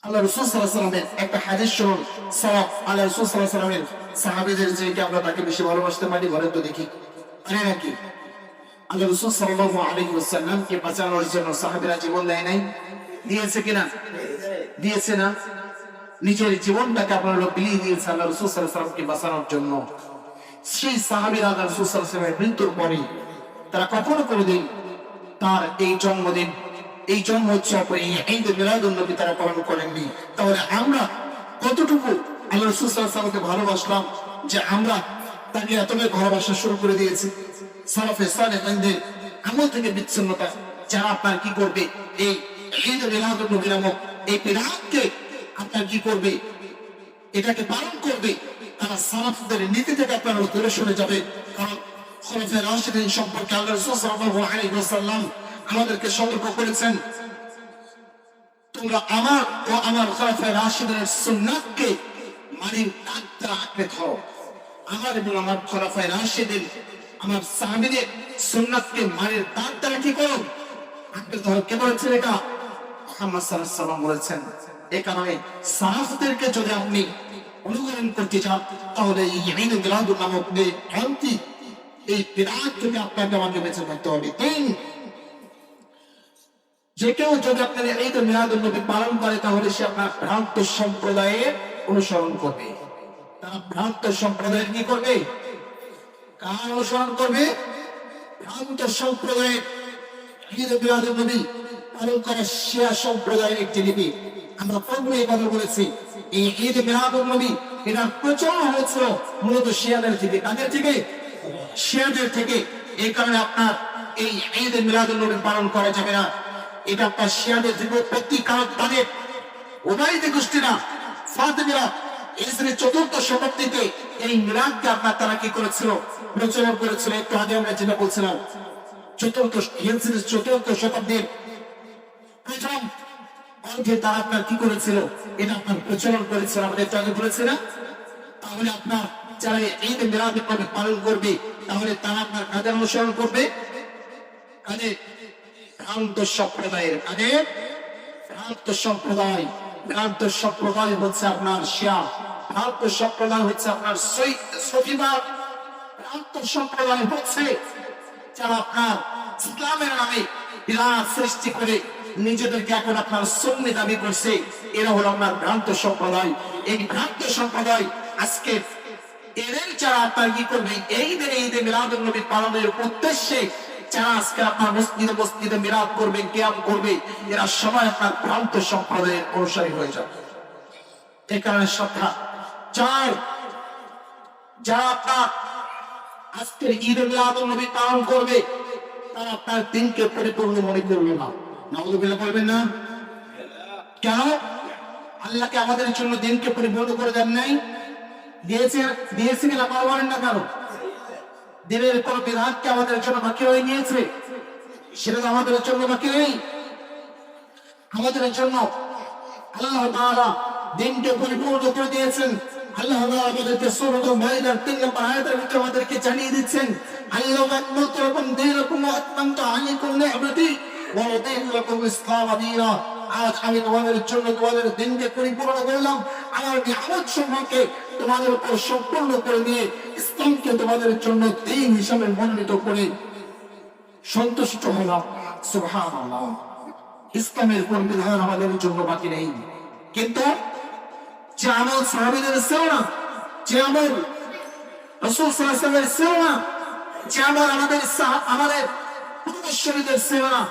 আল্লাহ রাসূল সাল্লাল্লাহু আলাইহি ওয়াসাল্লামের একটা হাদিস শুনুন। সাহাব আল্লাহ রাসূল সাল্লাল্লাহু আলাইহি ওয়াসাল্লামের সাহাবীদের যে আমরা তাকে বেশি ভালোবাসতে পারি, বলেন তো দেখি, পারি নাকি? আল্লাহ রাসূল সাল্লাল্লাহু আলাইহি ওয়াসাল্লামকে বাঁচানোর জন্য সাহাবীরা জীবন দেয় নাই? দিয়েছে কিনা? দিয়েছে না? নিজের জীবনটাকে আপনারা বিলিয়ে দিয়েছে আল্লাহ রাসূল সাল্লাল্লাহু আলাইহি ওয়াসাল্লামকে বাঁচানোর জন্য। সেই সাহাবীরা আল্লাহ রাসূল সাল্লাল্লাহু আলাইহি ওয়াসাল্লামের মৃত্যুর পরে তারা কখনো কোনোদিন তার এই জন্মদিন, এই জন্ম উৎসব, এই ঈদ মিলাদুন নবী তারা পালন করেননি। তাহলে আমরা কতটুকু আল্লাহ রাসূল সাল্লাল্লাহু আলাইহি ওয়াসাল্লামকে ভালোবাসলাম যে আমরা তাকে এতটাই ভালোবাসা শুরু করে দিয়েছি? সালাফে সালেহিনদের আমল থেকে বিচ্ছিন্নতা, যারা আপনার কি করবে, এই ঈদ মিলাদুন নবী নামক এই বিরাটকে আপনার কি করবে, এটাকে পালন করবে, তারা সালাফদের নীতি থেকে আপনারা দূরে সরে যাবে। কারণ খলিফায়ে রাশিদিন সম্পর্কে আল্লাহ রাসূল সাল্লাল্লাহু আলাইহি ওয়াসাল্লাম আমাদেরকে সতর্ক করেছেন, তোমরা আমার ও আমার খলিফায়ে রাশিদিনের সুন্নাতকে মানির দাগটা আঁকড়ে ধরো। আমার এবং আমার খলিফায়ে রাশিদিন, আমার সাহাবীদের সুন্নাতকে মানির দাগটা কি করো, আঁকড়ে ধরো। কে বলেছেন এটা? মুহাম্মদ সাল্লাল্লাহু আলাইহি ওয়াসাল্লাম বলেছেন। এই কারণে সাহাবীদেরকে যদি আপনি অনুকরণ করতে চান, তাহলে এই ঈদ মিলাদুন নামক ভ্রান্তি, এই বিদআত থেকে আপনাকে আমাকে বেঁচে থাকতে হবে। যে কেউ যদি আপনার ঈদ মিলাদুন নবী পালন করে, তাহলে সে আপনার ভ্রান্ত সম্প্রদায়ের অনুসরণ করবে। তারা ভ্রান্ত সম্প্রদায়ের কি করবে? কার অনুসরণ করবে? ভ্রান্ত সম্প্রদায়ের ঈদ মিলাদুন নবী পালন করা শিয়া সম্প্রদায়ের একটি লিপি। আমরা পূর্বে এই কথা বলেছি, এই ঈদ মিলাদুন নবী এটা প্রচার হয়েছিল মূলত শিয়াদের থেকে। কাদের থেকে? শিয়াদের থেকে। এই কারণে আপনার এই ঈদ মিলাদুন নবী পালন করা যাবে না। এটা আপনার শিয়াদের থেকে উৎপত্তি। কারণ তাদের উবাইদ গোষ্ঠীরা, ফাতিমিরা ইসলামের ৪র্থ শতাব্দীতে এই মিলাদকে আপনার তারা কি করেছিল? প্রচলন করেছিল। একটু আগে আমরা যেটা বলছিলাম, ৪র্থ শতাব্দীর প্রথম অর্ধে তারা আপনার কি করেছিল? এটা আপনার প্রচলন করেছিল। আমাদের একটু আগে বলেছে না? তাহলে আপনার যারা ঈদ মিলাদুন নবী পালন করবে, তাহলে তারা আপনার কাদের অনুসরণ করবে? কাদের? ভ্রান্ত সম্প্রদায়ের। কাদের? ভ্রান্ত সম্প্রদায়। ভ্রান্ত সম্প্রদায় হচ্ছে আপনার শিয়া, ভ্রান্ত সম্প্রদায় হচ্ছে আপনার সফিবাদ, ভ্রান্ত সম্প্রদায় হচ্ছে যারা আপনার ইসলামের নামে বিরাট সৃষ্টি করে নিজেদেরকে এখন আপনার সুন্নি দাবি করছে। এরা হলো আপনার ভ্রান্ত সম্প্রদায়। এই ভ্রান্ত সম্প্রদায় আজকে এদের যারা আপনার কি করবে, এই দিনে ঈদে মিলাদুন নবী পালনের উদ্দেশ্যে যারা আজকে আপনার মসজিদে মিলাদ করবে, কিয়াম করবে, এরা সবাই আপনার ভ্রান্ত সম্প্রদায়ের অনুসারী হয়ে যাবে। এই কারণে শ্রদ্ধা, যারা আপনার আজকের ঈদে মিলাদুন নবী পালন করবে, তারা আপনার দিনকে পরিপূর্ণ মনে করবে না। নাউযুবিল্লাহ বলবেন না? কেন? আল্লাহকে আমাদের জন্য দিনকে পরিপূর্ণ করে দেন নাই? দিয়েছে কিনা বলেন না? কারণ দিনের কোন বিধানকে আমাদের জন্য বাকি হয়ে গিয়েছে? সেটা তো আমাদের জন্য বাকি নেই। আমাদের জন্য আল্লাহ তাআলা দিনকে পরিপূর্ণ করে দিয়েছেন। আল্লাহ তাআলা আমাদেরকে সূরা মাইদার ৩ নম্বর আয়াতের ভিতরে আমাদেরকে জানিয়ে দিচ্ছেন, আল্লাহু আকমালতু লাকুম দীনাকুম ওয়া আতমামতু আলাইকুম নি'মাতি ওয়া রাদিতু লাকুম ইসলাম দীনা। আজ আমি তোমাদের জন্য তোমাদের দিনকে পরিপূর্ণ করলাম, আমার নিয়ামত সমূহকে তোমাদের উপর সম্পূর্ণ করে দিয়ে ইসলামকে তোমাদের জন্য দিন হিসাবে মনোনীত করে সন্তুষ্ট হলাম। সুবহানাল্লাহ। ইসলামের কোন বিধান আমাদের জন্য বাকি নেই। কিন্তু যে আমল সাহাবীদের ছিল না, যে আমল রাসূল সাল্লাল্লাহু আলাইহি ওয়াসাল্লামের ছিল না, যে আমল আমাদের পূর্বসূরীদের ছিল না,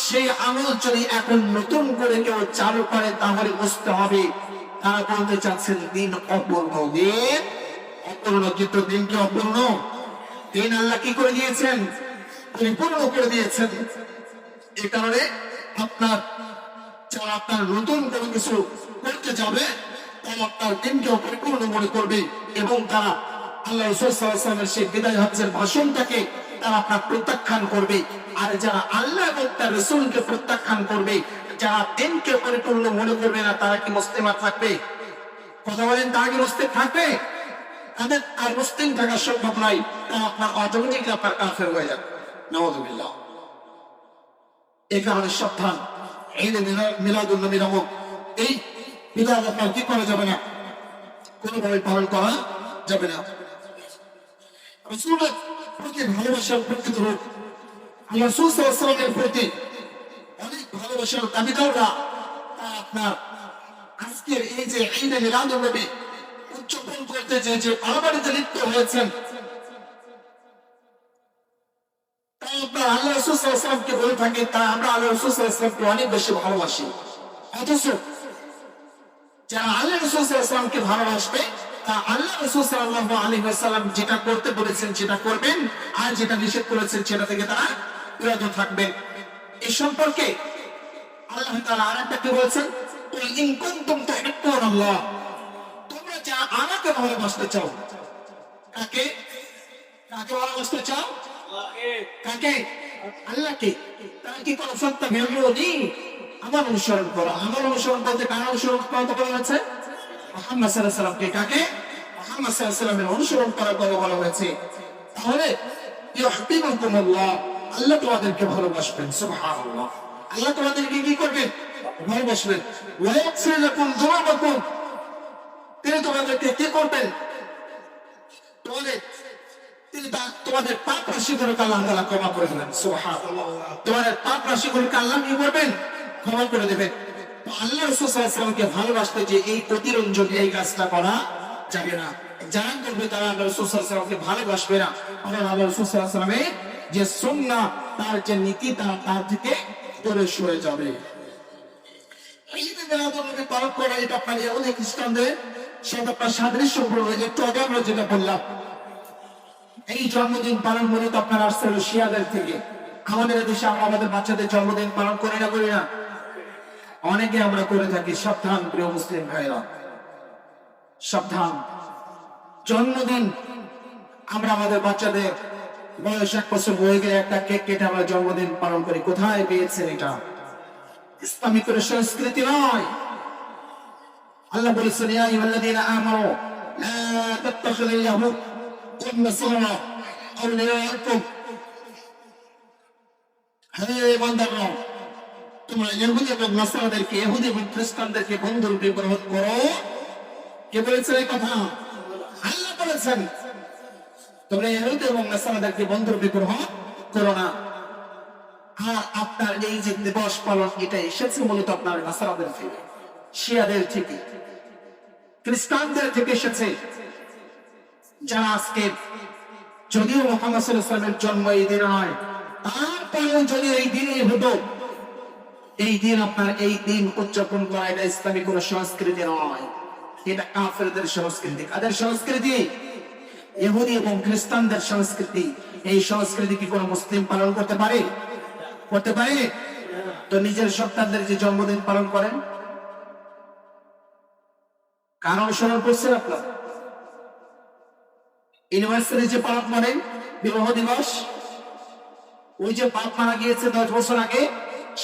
সেই আমল যদি এখন নতুন করে কেউ চালু করে, তাহলে বুঝতে হবে তারা বলতে চাচ্ছেন দিন অপূর্ণ। দিন অপূর্ণ। কিন্তু দিন কি অপূর্ণ? দিন আল্লাহ কি করে দিয়েছেন? পরিপূর্ণ করে দিয়েছেন। এই কারণে আপনার যারা আপনার নতুন কোনো কিছু করতে যাবে, তারা আপনার দিনকে পরিপূর্ণ মনে করবে এবং তারা আল্লাহ রাসূল সাল্লাল্লাহু আলাইহি ওয়াসাল্লামের সেই বিদায় হজ্জের ভাষণটাকে তারা আপনার প্রত্যাখ্যান করবে। আর যারা আল্লাহ এবং তার রাসূলকে প্রত্যাখ্যান করবে, যারা দিনকে পরিপূর্ণ মনে করবে না, তারা কি মুসলিম থাকবে? কথা বলেন, তারা কি মুসলিম থাকবে? তাদের আর মুসলিম থাকা সম্ভব নয়। তারা আপনার অটোমেটিকলি আপনার কাফের হয়ে যাবে। নাউযুবিল্লাহ। এই কারণে সাবধান। ঈদ মিলাদুন নবী নামক এই বিধান আপনার কি করা যাবে না, কোনোভাবে পালন করা যাবে না। রাসূলের প্রতি ভালোবাসার প্রকৃত রূপ, আল্লাহ রাসূল সাল্লাল্লাহু আলাইহি ওয়াসাল্লামের প্রতি অনেক ভালোবাসার দাবিদাররা আপনার আজকের এই যে ঈদে মিলাদুন নবী উদযাপন করতে যে বাড়াবাড়িতে লিপ্ত হয়েছেন, তাই আপনার আল্লাহ রাসূল সাল্লাল্লাহু আলাইহি ওয়াসাল্লামকে বলে থাকি, তা আমরা আল্লাহ রাসূল সাল্লাল্লাহু আলাইহি ওয়াসাল্লামকে অনেক বেশি ভালোবাসি। অথচ যারা আল্লাহ রাসূল সাল্লাল্লাহু আলাইহি ওয়াসাল্লামকে ভালোবাসবে, তা আল্লাহ রাসূল সাল্লাল্লাহু আলাইহি ওয়াসাল্লাম যেটা করতে বলেছেন সেটা করবেন, আর যেটা নিষেধ করেছেন সেটা থেকে তারা বিরত থাকবেন। এই সম্পর্কে আল্লাহ তাআলা আরেকটা কি বলেছেন, কুল ইন কুনতুম তুহিব্বুনাল্লাহ, তোমরা যারা আমাকে ভালোবাসতে চাও, কাকে কাকে ভালোবাসতে চাও? কাকে? আল্লাহকে। তারা কি করো? ফাত্তাবিউনি, আমার অনুসরণ করো। আমার অনুসরণ বলতে কার অনুসরণ করতে বলা হয়েছে? মুহাম্মদ সাল্লাল্লাহু আলাইহি ওয়াসাল্লামকে। কাকে? মুহাম্মদ সাল্লাল্লাহু আলাইহি ওয়াসাল্লামের অনুসরণ করার কথা বলা হয়েছে। তাহলে ইউহিব্বুকুমুল্লাহ, আল্লাহ তোমাদেরকে ভালোবাসবেন। সুবহানাল্লাহ, আল্লাহ তোমাদেরকে কি করবেন? ভালোবাসবেন। ওয়া ইয়াগফির লাকুম যুনুবাকুম, তিনি তোমাদেরকে কি করবেন? তিনি তোমাদের পাপ রাশিগুলোকে আল্লাহ তাআলা ক্ষমা করে দেবেন। সুবহানাল্লাহ, তোমাদের পাপ রাশিগুলোকে আল্লাহ কি করবেন? ক্ষমা করে দেবেন। তো আল্লাহ রাসূল সাল্লাল্লাহু আলাইহি ওয়াসাল্লামকে ভালোবাসতে যে এই প্রতিরঞ্জন, এই কাজটা করা যাবে না। যারা করবে তারা আল্লাহ রাসূল সাল্লাল্লাহু আলাইহি ওয়াসাল্লামকে ভালোবাসবে না, কারণ আল্লাহ রাসূল সাল্লাল্লাহু আলাইহি ওয়াসাল্লামের যে সুন্নাহ, তার যে নীতি, তার থেকে দূরে সরে যাবে। ঈদে মিলাদুন নবী পালন করা, এটা আপনার ইহুদি খ্রিস্টানদের সাথে আপনার সাদৃশ্যপূর্ণ। একটু আগে আমরা যেটা বললাম, এই জন্মদিন পালন মূলত আপনার আসছে শিয়াদের থেকে। আমাদের দেশে আমরা আমাদের বাচ্চাদের জন্মদিন পালন করি না, করি না? অনেকে আমরা করে থাকি। সাবধান প্রিয় মুসলিম ভাইরা, সাবধান। জন্মদিন আমরা আমাদের বাচ্চাদের বয়স 1 বছর হয়ে গেলে একটা কেক কেটে আমরা জন্মদিন পালন করি। কোথায় পেয়েছেন এটা? ইসলামী কোনো সংস্কৃতি নয়। আল্লাহ বলেছেন, ইয়া আইয়ুহাল্লাযীনা আমানু লা তাত্তাখিযুল ইয়াহুদ ওয়ান নাসারা আওলিয়াআকুম, হে বান্দারা, তোমরা ইহুদি এবং নাসারাদেরকে, ইহুদি এবং খ্রিস্টানদেরকে বন্ধু রূপে গ্রহণ করো। কে বলেছেন এই কথা? আল্লাহ বলেছেন, তোমরা ইহুদি এবং নাসারাদেরকে বন্ধু রূপে গ্রহণ করো না। আর আপনার এই যে দিবস পালন, এটা এসেছে মূলত আপনার নাসারাদের থেকে, শিয়াদের থেকে, খ্রিস্টানদের থেকে এসেছে। যারা আজকে, যদিও মুহাম্মদ সাল্লাল্লাহু আলাইহি ওয়াসাল্লামের জন্ম এই দিন নয়, তারপরেও যদি এই দিনই হতো, এই দিন আপনার এই দিন উদযাপন করা, এটা ইসলামী কোন সংস্কৃতি নয়, এটা কাফেরদের সংস্কৃতি। কাদের সংস্কৃতি? ইহুদি এবং খ্রিস্টানদের সংস্কৃতি। এই সংস্কৃতি কি কোন মুসলিম পালন করতে পারে? করতে পারে? তো নিজের সন্তানদের যে জন্মদিন পালন করেন, কার অনুসরণ করছেন আপনার? ইউনিভার্সিটি যে পালন করেন বিবাহ দিবস, ওই যে বাপ মারা গিয়েছে 10 বছর আগে,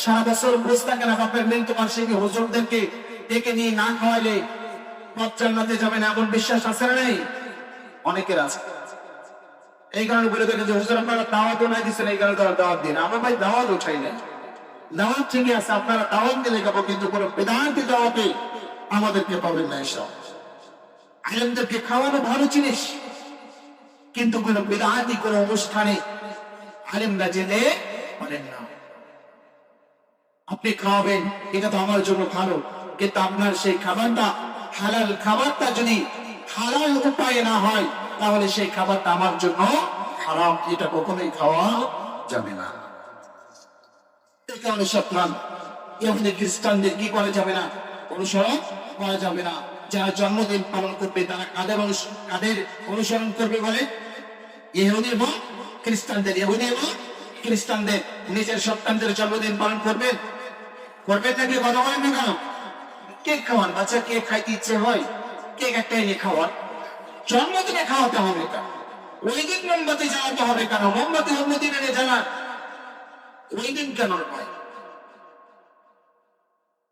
সারা বছর বসে থাকে না বাপের মৃত্যু বার্ষিকী, হুজুরদেরকে ডেকে নিয়ে না খাওয়াইলে পথ জান্নাতে যাবে না, এমন বিশ্বাস আছে না নেই? অনেকের আছে। এই কারণে বলে দেখেন যে হুজুর আপনারা দাওয়াতও নাই দিচ্ছেন, এই কারণে তারা দাওয়াত দিন। আমরা ভাই দাওয়াত উঠাই না, দাওয়াত ঠিকই আছে, আপনারা দাওয়াত দিলে যাবো, কিন্তু কোনো বেদান্তি দাওয়াতে আমাদেরকে পাবেন না। এসব আলেমদেরকে খাওয়ানো ভালো জিনিস, কিন্তু কোন বেদান্তি কোন অনুষ্ঠানে আলেমরা জেনে বলেন না। আপনি খাওয়াবেন, এটা তো আমার জন্য ভালো, কিন্তু আপনার সেই খাবারটা, হালাল খাবারটা যদি হালাল উপায়ে না হয়, তাহলে সেই খাবারটা আমার জন্য হারাম, এটা কখনোই খাওয়া যাবে না। এই কারণে সাবধান, ইহুদি খ্রিস্টানদের কি করা যাবে না? অনুসরণ করা যাবে না। যারা জন্মদিন পালন করবে তারা কাদের অনুসরণ করবে বলে? ইহুদি এবং খ্রিস্টানদের। ইহুদি এবং খ্রিস্টানদের। নিজের সন্তানদের জন্মদিন পালন করবেন নাকি? কথা বলেন না কেন? কেক খাওয়ান, বাচ্চা কেক খাইতে ইচ্ছে হয়, কেক একটা এনে খাওয়ান। জন্মদিনে খাওয়াতে হবে কেন? ওই দিন মোমবাতি জ্বালাতে হবে কেন? মোমবাতি জন্মদিন এনে জ্বালান, ওই দিন কেন নয়?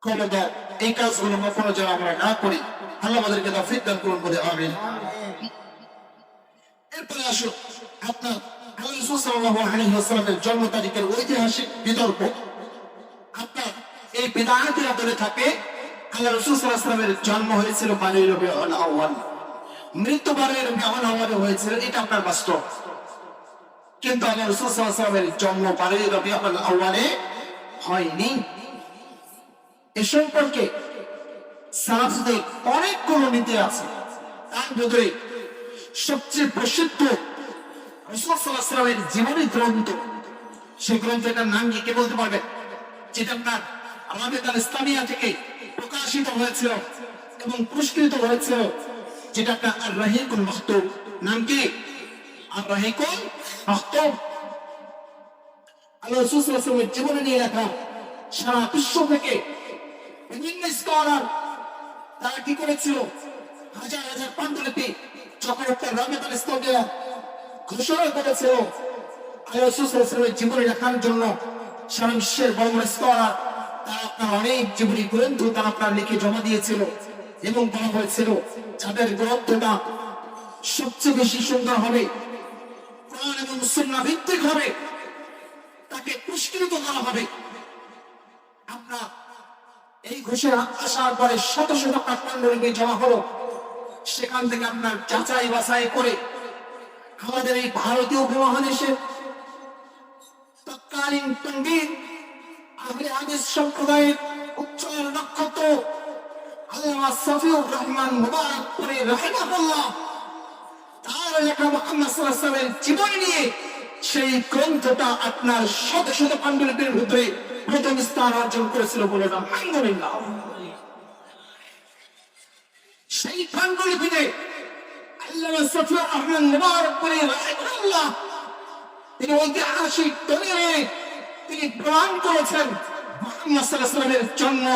খবরদার, এই কাজগুলো কখনো যেন আমরা না করি। আল্লাহ আমাদেরকে তৌফিক দান করুন বলে আমিন। এরপরে আসুন, আপনার আল্লাহ রাসূল সাল্লাল্লাহু আলাইহি ওয়াসাল্লামের জন্ম তারিখের ঐতিহাসিক বিতর্ক। আপনার এই বিদআতীরা বলে থাকে আল্লাহ রাসূল সাল্লাল্লাহু আলাইহি ওয়াসাল্লামের জন্ম হয়েছিল 12 রবিউল আউয়াল, মৃত্যু 12 রবিউল আউয়ালে হয়েছিল, এটা আপনার বাস্তব। কিন্তু আল্লাহ রাসূল সাল্লাল্লাহু আলাইহি ওয়াসাল্লামের জন্ম 12 রবিউল আউয়ালে হয়নি। এ সম্পর্কে সালাফদের অনেকগুলো নীতি আছে। তার ভিতরে সবচেয়ে প্রসিদ্ধ রাসূল সাল্লাল্লাহু আলাইহি ওয়াসাল্লামের জীবনী গ্রন্থ, সেই গ্রন্থটার নাম কি কে বলতে পারবে? যেটা আপনার আমাদের ইসলামিয়া থেকে প্রকাশিত হয়েছিল এবং পুরস্কৃত হয়েছিল, যেটা আপনার আর রাহিকুল মাহতুব। নাম কি? আর রাহিকুল মাহতুব। আল্লাহ রাসূল সাল্লাল্লাহু আলাইহি ওয়াসাল্লামের জীবনী নিয়ে লেখা, সারা বিশ্ব থেকে বিভিন্ন স্কলার তারা কি করেছিল, হাজার হাজার পাণ্ডুলিপি যখন একটা রাবিতাল ইসলামিয়া ঘোষণা করেছিল আল্লাহ রাসূল সাল্লাল্লাহু আলাইহি ওয়াসাল্লামের জীবনী লেখার জন্য, সারা বিশ্বের বড় বড় স্কলার তারা আপনার অনেক জীবনী গ্রন্থ তারা আপনার লিখে জমা দিয়েছিল এবং বলা হয়েছিল যাদের গ্রন্থটা সবচেয়ে বেশি সুন্দর হবে, কোরআন এবং সুন্নাহ ভিত্তিক হবে, তাকে পুরস্কৃত করা হবে। আপনার এই ঘোষণা আসার পরে শত শত পাণ্ডুলিপি জমা হলো। সেখান থেকে আপনার যাচাই বাছাই করে আমাদের এই ভারতীয় উপমহাদেশে তৎকালীন পণ্ডিত আহলে হাদিস সম্প্রদায়ের উজ্জ্বল নক্ষত্র আল্লামা শফিউর রহমান মুবারকপুরী রাহিমাহুল্লাহ, তার লেখা মুহাম্মদ সাল্লাল্লাহু আলাইহি ওয়াসাল্লামের জীবন নিয়ে সেই গ্রন্থটা আপনার শত শত পাণ্ডুলিপির ভিতরে প্রথম স্থান অর্জন করেছিল বলে আলহামদুলিল্লাহ। সেই পাণ্ডুলিপিতে আল্লামা শফিউর রহমান মুবারকপুরী রাহিমাহুল্লাহ তিনি ঐতিহাসিক দলিলে তিনি প্রমাণ করেছেন মুহাম্মদ সাল্লাল্লাহু আলাইহি ওয়াসাল্লামের জন্ম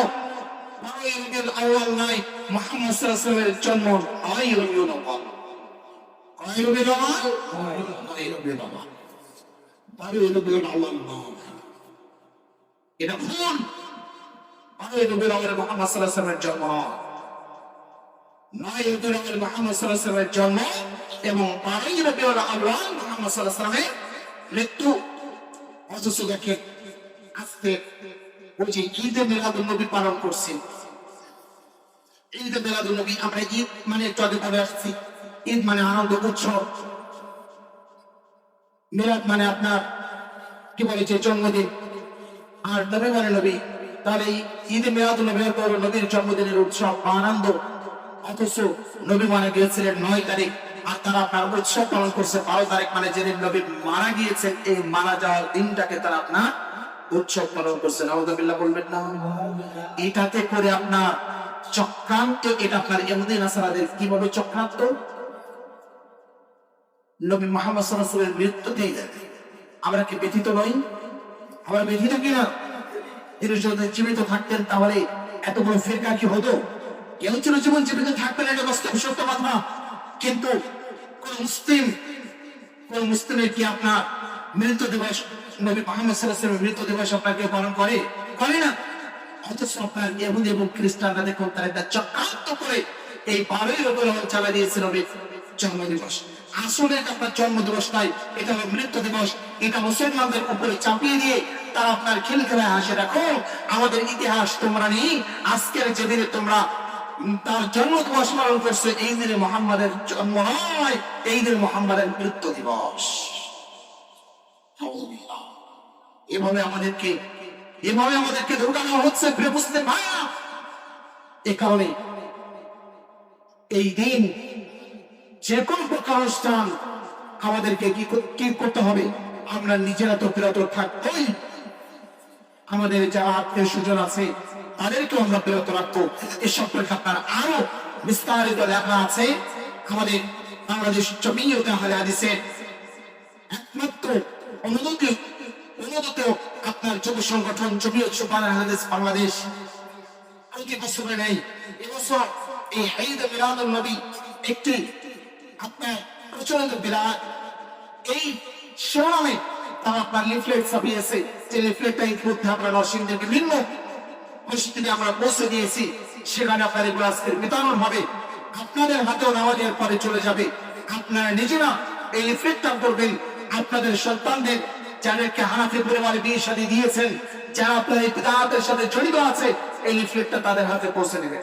12 রবিউল আউয়াল নয়, মুহাম্মদ সাল্লাল্লাহু আলাইহি ওয়াসাল্লামের জন্ম 9 রবিউল আউয়াল। 9 রবিউল আউয়াল, 9 রবিউল আউয়াল, 12 রবিউল আউয়াল নয়, এটা ভুল। 12 রবিউল আউয়ালে মুহাম্মদ সাল্লাল্লাহু আলাইহি ওয়াসাল্লামের জন্ম, 9 রবিউল আউয়ালে মুহাম্মদ সাল্লাল্লাহু আলাইহি ওয়াসাল্লামের জন্ম এবং 12 রবিউল আউয়াল মুহাম্মদ সাল্লাল্লাহু আলাইহি ওয়াসাল্লামের মৃত্যু। অথচ দেখেন আজকে ওই যে ঈদে মিলাদুন নবী পালন করছি, ঈদে মিলাদুন নবী আমরা ঈদ মানে চলে পড়ে আসছি, ঈদ মানে আনন্দ উৎসব, মিলাদ মানে আপনার কি বলে যে জন্মদিন, আর নবী মানে নবী। তাহলে ঈদে মিলাদুন নবী হলো নবীর জন্মদিনের উৎসব আনন্দ। অথচ নবী মানে গিয়েছিলেন 9 তারিখ, আর তারা আপনার উৎসব পালন করছে 12 তারিখ, মানে যেদিন নবী মারা গিয়েছেন এই মারা যাওয়ার দিনটাকে তারা আপনার উৎসব পালন করছে। নাউযুবিল্লাহ বলবেন না? এটাতে করে আপনার চক্রান্ত, এটা আপনার ইহুদি নাসারাদের কিভাবে চক্রান্ত, নবী মুহাম্মদ সাল্লাল্লাহু আলাইহি ওয়াসাল্লামের মৃত্যুতেই যাবে। আমরা কি ব্যথিত নই? আমরা ব্যথিত কিনা? তিনি যদি জীবিত থাকতেন তাহলে এত বড় ফিরকা কি হতো? কেউ ছিল জীবন জীবিত থাকতেন, এটা বাস্তব সত্য কথা। কিন্তু কোন মুসলিমের কি আপনার মৃত্যু দিবস, নবী মুহাম্মদ সাল্লাল্লাহু আলাইহি ওয়াসাল্লামের মৃত্যু দিবস আপনাকে পালন করে? করে না। অথচ আপনার ইহুদি এবং খ্রিস্টানরা দেখুন তারা একটা চক্রান্ত করে এই 12 রবিউল আউয়াল চালা দিয়েছে নবীর জন্ম দিবস। আসলে এটা আপনার জন্ম দিবস নয়, এটা হলো মৃত্যু দিবস। এটা মুসলমানদের উপরে চাপিয়ে দিয়ে তারা আপনার খেলায় আসে। দেখো আমাদের ইতিহাস তোমরা নেই, আজকের যেদিনে তোমরা তার জন্ম দিবস পালন করছে, এই দিনে মুহাম্মাদের জন্ম নয়, এই দিনে মুহাম্মাদের মৃত্যু দিবস। এভাবে আমাদেরকে ধোঁকা দেওয়া হচ্ছে প্রিয় মুসলিম ভাইরা। এ কারণে এই দিন যে কোনো প্রকার অনুষ্ঠান আমাদেরকে কি করতে হবে, আমরা নিজেরা তো বিরত থাকবোই, আমাদের যারা আত্মীয় স্বজন আছে তাদেরকেও আমরা বিরত রাখবো। এ সম্পর্কে আপনার আরো বিস্তারিত লেখা আছে আমাদের বাংলাদেশ জমিয়তে আহলে হাদিসের একমাত্র অনুমোদিত আপনার যুব সংগঠন জমিয়ত সুবহান হাদিস বাংলাদেশ। প্রতি বছরে নেই, এবছর এই ঈদ মিলাদুন নবী একটি আপনার প্রচলিত বিরাট এই শিরোনামে তারা আপনার লিফলেট ছাপিয়েছে, যে লিফলেটটা ইতিমধ্যে আমরা নরসিংদীর বিভিন্ন মসজিদে আমরা পৌঁছে দিয়েছি। সেখানে আপনার এগুলো আজকের বিতরণ হবে, আপনাদের হাতেও নামাজের পরে চলে যাবে। আপনারা নিজেরা এই লিফলেটটা করবেন, আপনাদের সন্তানদের যাদেরকে হানাফি পরিবারে বিয়ে শাদী দিয়েছেন, যারা আপনার এই বিদআতের সাথে জড়িত আছে, এই লিফলেটটা তাদের হাতে পৌঁছে দিবে।